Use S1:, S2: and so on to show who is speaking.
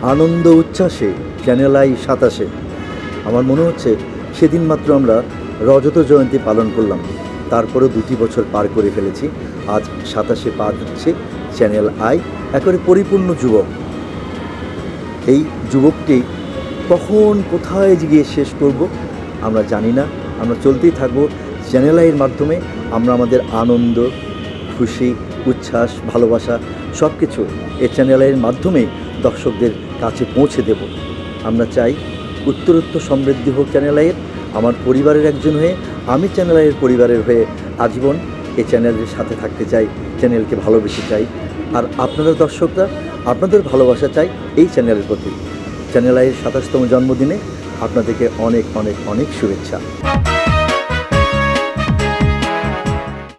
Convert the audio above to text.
S1: Ananda উচ্ছ্বাসে channel I 27। আমার মনে হচ্ছে সেদিন মাত্র আমরা রজত জয়ন্তী পালন করলাম, তারপরেও 2টি বছর পার করে ফেলেছি। আজ 27-এ পা দিচ্ছে চ্যানেল আই, একেবারে পরিপূর্ণ যুবক। এই যুবকটি কখন কোথায় গিয়ে শেষ করব আমরা জানি না। আমরা চলতেই থাকবো চ্যানেল আইয়ের মাধ্যমে। আমরা আমাদের আনন্দ, খুশি, উচ্ছ্বাস, ভালোবাসা সব কিছু এই চ্যানেল আইয়ের মাধ্যমে দর্শকদের কাছে পৌঁছে দেব। আমরা চাই উত্তরোত্তর সমৃদ্ধি হোক চ্যানেল আইয়ের। আমার পরিবারের একজন হয়ে আমি চ্যানেল আইয়ের পরিবারের হয়ে আজীবন এই চ্যানেলের সাথে থাকতে চাই, চ্যানেলকে ভালোবেসে চাই। আর আপনারা দর্শকরা আপনাদের ভালোবাসা চাই এই চ্যানেলের প্রতি। চ্যানেল আইয়ের 27তম জন্মদিনে আপনাদেরকে অনেক অনেক অনেক শুভেচ্ছা।